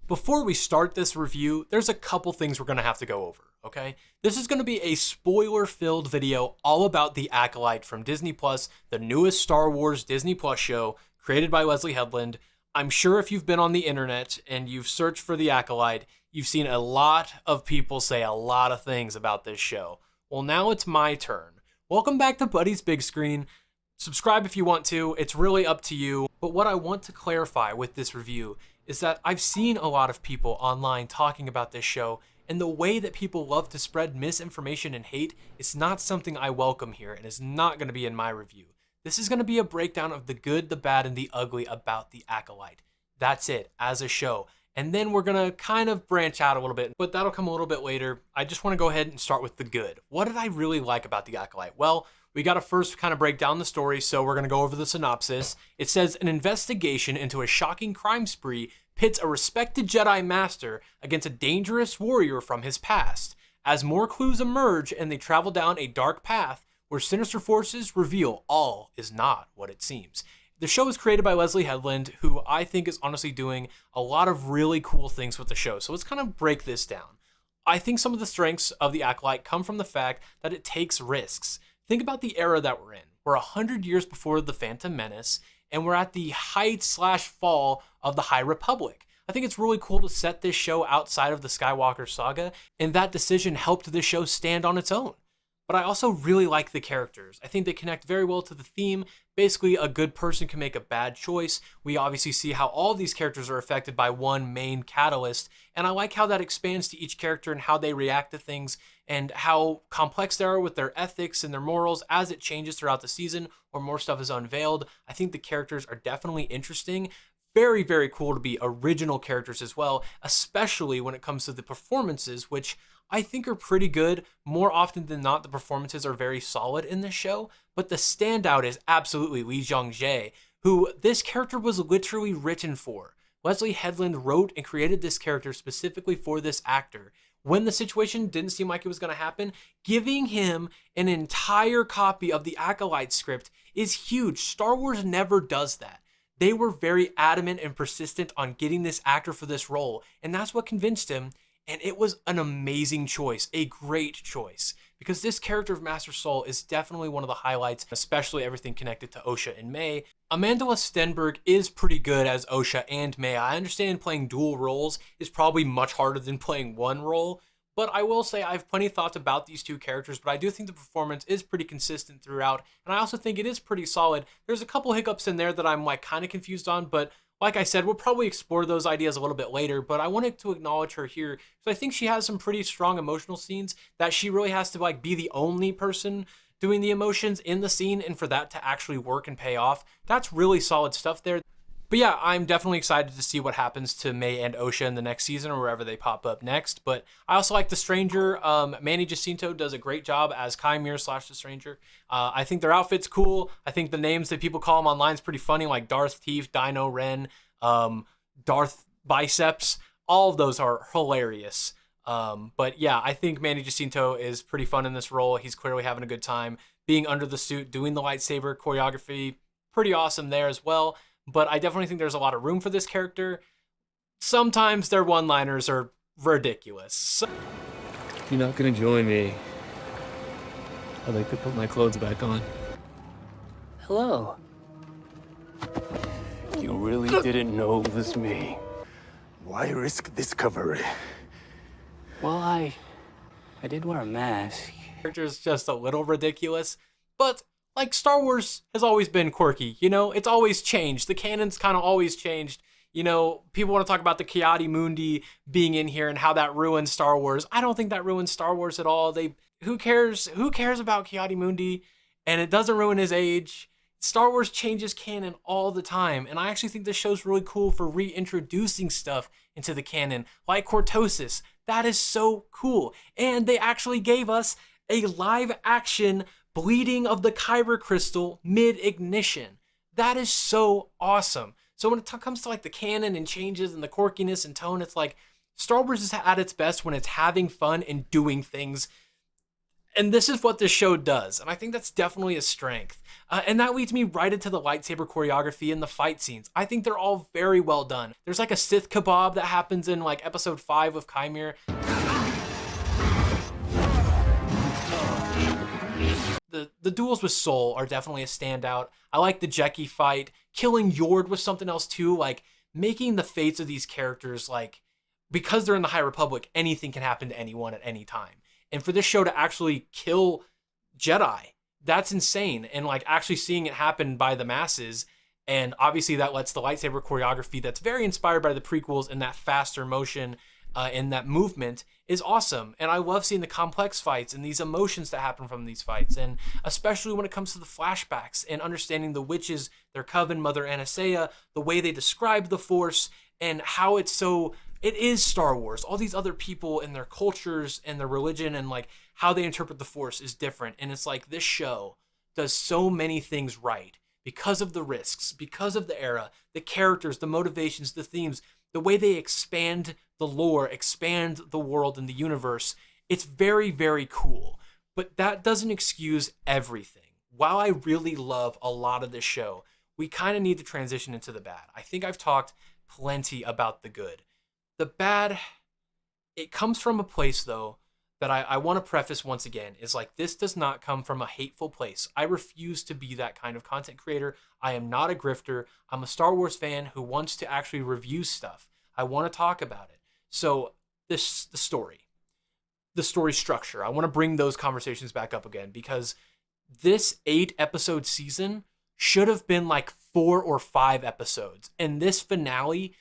Before we start this review, there's a couple things we're going to have to go over, okay? This is going to be a spoiler-filled video all about The Acolyte from Disney+, the newest Star Wars Disney Plus show created by Leslie Headland. I'm sure if you've been on the internet and you've searched for The Acolyte, you've seen a lot of people say a lot of things about this show. Well, now it's my turn. Welcome back to Buddy's Big Screen. Subscribe if you want to, it's really up to you. But what I want to clarify with this review is that I've seen a lot of people online talking about this show, and the way that people love to spread misinformation and hate is not something I welcome here and is not going to be in my review. This is going to be a breakdown of the good, the bad, and the ugly about The Acolyte. That's it, as a show. And then we're going to kind of branch out a little bit, but that'll come a little bit later. I just want to go ahead and start with the good. What did I really like about The Acolyte? Well, we got to first kind of break down the story, so we're going to go over the synopsis. It says, an investigation into a shocking crime spree pits a respected Jedi Master against a dangerous warrior from his past. As more clues emerge and they travel down a dark path where sinister forces reveal all is not what it seems. The show is created by Leslie Headland, who I think is honestly doing a lot of really cool things with the show. So let's kind of break this down. I think some of the strengths of The Acolyte come from the fact that it takes risks. Think about the era that we're in. We're 100 years before The Phantom Menace, and we're at the height/fall of the High Republic. I think it's really cool to set this show outside of the Skywalker saga, and that decision helped this show stand on its own. But I also really like the characters. I think they connect very well to the theme. Basically, a good person can make a bad choice. We obviously see how all of these characters are affected by one main catalyst, and I like how that expands to each character and how they react to things and how complex they are with their ethics and their morals as it changes throughout the season or more stuff is unveiled. I think the characters are definitely interesting. Very, very cool to be original characters as well, especially when it comes to the performances, which I think are pretty good. More often than not, the performances are very solid in this show, but the standout is absolutely Lee Jung-jae, who this character was literally written for. Leslie Headland wrote and created this character specifically for this actor. When the situation didn't seem like it was going to happen, giving him an entire copy of the Acolyte script is huge. Star Wars never does that. They were very adamant and persistent on getting this actor for this role, and that's what convinced him. And it was an amazing choice, a great choice, because this character of Master Soul is definitely one of the highlights, especially everything connected to Osha and May. Amandla Stenberg is pretty good as Osha and May. I understand playing dual roles is probably much harder than playing one role, but I will say I have plenty of thoughts about these two characters, but I do think the performance is pretty consistent throughout, and I also think it is pretty solid. There's a couple hiccups in there that I'm kind of confused on, but like I said, we'll probably explore those ideas a little bit later, but I wanted to acknowledge her here because I think she has some pretty strong emotional scenes that she really has to be the only person doing the emotions in the scene, and for that to actually work and pay off, that's really solid stuff there. But yeah, I'm definitely excited to see what happens to May and Osha in the next season or wherever they pop up next. But I also like The Stranger. Manny Jacinto does a great job as Chimere/The Stranger. I think their outfit's cool. I think the names that people call them online is pretty funny, like Darth Teeth, Dino Ren, Darth Biceps. All of those are hilarious. But yeah, I think Manny Jacinto is pretty fun in this role. He's clearly having a good time being under the suit, doing the lightsaber choreography. Pretty awesome there as well. But I definitely think there's a lot of room for this character. Sometimes their one-liners are ridiculous. You're not gonna join me. I'd like to put my clothes back on. Hello. You really didn't know it was me. Why risk discovery? Well, I did wear a mask. Character's just a little ridiculous, but like Star Wars has always been quirky, you know, it's always changed. The canon's kind of always changed. You know, people want to talk about the Ki-Adi-Mundi being in here and how that ruins Star Wars. I don't think that ruins Star Wars at all. Who cares about Ki-Adi-Mundi? And it doesn't ruin his age. Star Wars changes canon all the time, and I actually think this show's really cool for reintroducing stuff into the canon, like Cortosis. That is so cool. And they actually gave us a live-action bleeding of the Kyber crystal mid-ignition. That is so awesome. So when it comes to like the canon and changes and the quirkiness and tone, it's like Star Wars is at its best when it's having fun and doing things And this is what this show does. And I think that's definitely a strength. And that leads me right into the lightsaber choreography and the fight scenes. I think they're all very well done. There's like a Sith kebab that happens in like episode 5 of Chimera. The duels with Soul are definitely a standout. I like the Jeki fight. Killing Yord was something else too. Like making the fates of these characters, like, because they're in the High Republic, anything can happen to anyone at any time. And for this show to actually kill Jedi, that's insane. And like actually seeing it happen by the masses. And obviously that lets the lightsaber choreography that's very inspired by the prequels and that faster motion and that movement is awesome. And I love seeing the complex fights and these emotions that happen from these fights. And especially when it comes to the flashbacks and understanding the witches, their coven, Mother Anastasia, the way they describe the Force and how it is Star Wars. All these other people and their cultures and their religion and like how they interpret the Force is different. And it's like this show does so many things right because of the risks, because of the era, the characters, the motivations, the themes, the way they expand the lore, expand the world and the universe. It's very, very cool. But that doesn't excuse everything. While I really love a lot of this show, we kind of need to transition into the bad. I think I've talked plenty about the good. The bad, it comes from a place, though, that I want to preface once again, is like, this does not come from a hateful place. I refuse to be that kind of content creator. I am not a grifter. I'm a Star Wars fan who wants to actually review stuff. I want to talk about it. So the story structure, I want to bring those conversations back up again, because this 8-episode season should have been like 4 or 5 episodes. And this finale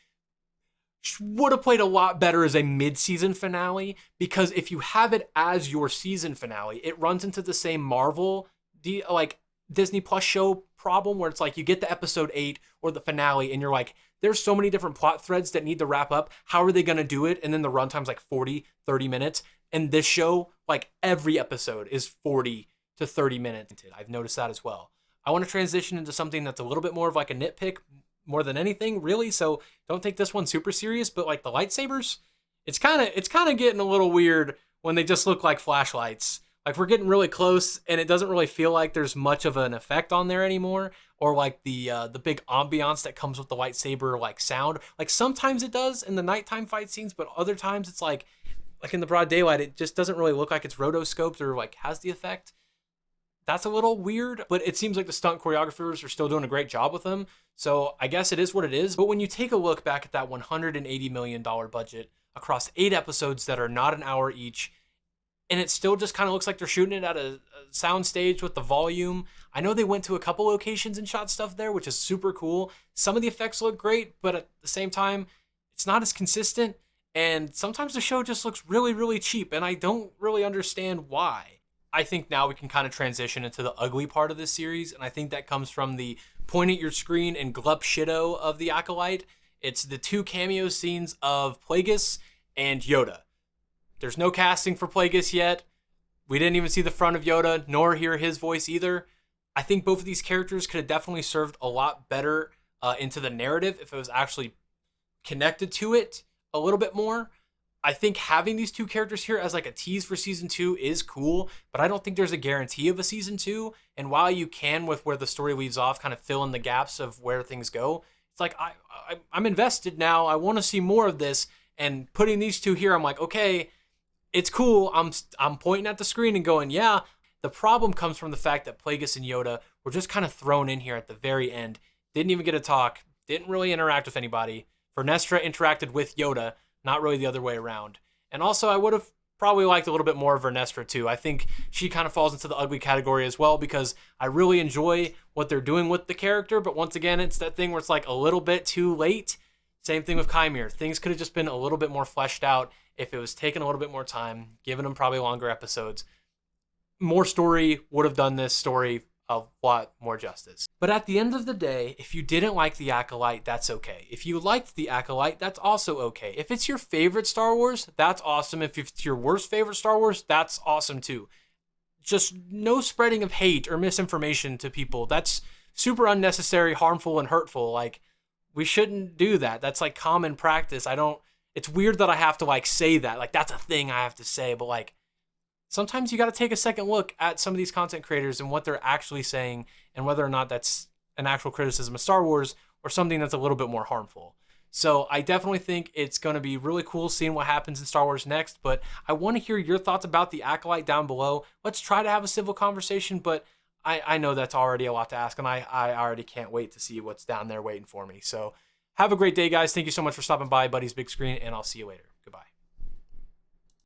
would have played a lot better as a mid-season finale, because if you have it as your season finale, it runs into the same Marvel like Disney Plus show problem where it's like you get the episode 8 or the finale and you're like, there's so many different plot threads that need to wrap up. How are they going to do it? And then the runtime's like 40, 30 minutes. And this show, like every episode is 40 to 30 minutes. I've noticed that as well. I want to transition into something that's a little bit more of like a nitpick more than anything, really. So don't take this one super serious, but like the lightsabers, it's kind of getting a little weird when they just look like flashlights. Like we're getting really close and it doesn't really feel like there's much of an effect on there anymore, or like the big ambiance that comes with the lightsaber like sound. Like sometimes it does in the nighttime fight scenes, but other times it's like in the broad daylight, it just doesn't really look like it's rotoscoped or like has the effect. That's a little weird, but it seems like the stunt choreographers are still doing a great job with them. So I guess it is what it is. But when you take a look back at that $180 million budget across 8 episodes that are not an hour each, and it still just kind of looks like they're shooting it at a sound stage with the volume. I know they went to a couple locations and shot stuff there, which is super cool. Some of the effects look great, but at the same time, it's not as consistent. And sometimes the show just looks really, really cheap, and I don't really understand why. I think now we can kind of transition into the ugly part of this series, and I think that comes from the point at your screen and glup shitto of the Acolyte. It's the 2 cameo scenes of Plagueis and Yoda. There's no casting for Plagueis yet. We didn't even see the front of Yoda, nor hear his voice either. I think both of these characters could have definitely served a lot better into the narrative if it was actually connected to it a little bit more. I think having these 2 characters here as like a tease for season 2 is cool, but I don't think there's a guarantee of a season 2. And while you can, with where the story leaves off, kind of fill in the gaps of where things go, it's like I'm invested now. I want to see more of this. And putting these 2 here, I'm like, okay, it's cool. I'm pointing at the screen and going, yeah. The problem comes from the fact that Plagueis and Yoda were just kind of thrown in here at the very end. Didn't even get to talk. Didn't really interact with anybody. Vernestra interacted with Yoda, not really the other way around. And also, I would have probably liked a little bit more of Vernestra too. I think she kind of falls into the ugly category as well, because I really enjoy what they're doing with the character. But once again, it's that thing where it's like a little bit too late. Same thing with Chimera. Things could have just been a little bit more fleshed out if it was taken a little bit more time, given them probably longer episodes. More story would have done this story a lot more justice. But at the end of the day, if you didn't like the Acolyte, that's okay. If you liked the Acolyte, that's also okay. If it's your favorite Star Wars, that's awesome. If it's your worst favorite Star Wars, that's awesome too. Just no spreading of hate or misinformation to people. That's super unnecessary, harmful, and hurtful. Like, we shouldn't do that. That's like common practice. It's weird that I have to like say that. Like, that's a thing I have to say, but like, sometimes you got to take a second look at some of these content creators and what they're actually saying and whether or not that's an actual criticism of Star Wars or something that's a little bit more harmful. So I definitely think it's going to be really cool seeing what happens in Star Wars next, but I want to hear your thoughts about the Acolyte down below. Let's try to have a civil conversation, but I know that's already a lot to ask, and I already can't wait to see what's down there waiting for me. So have a great day, guys. Thank you so much for stopping by Buddy's Big Screen, and I'll see you later.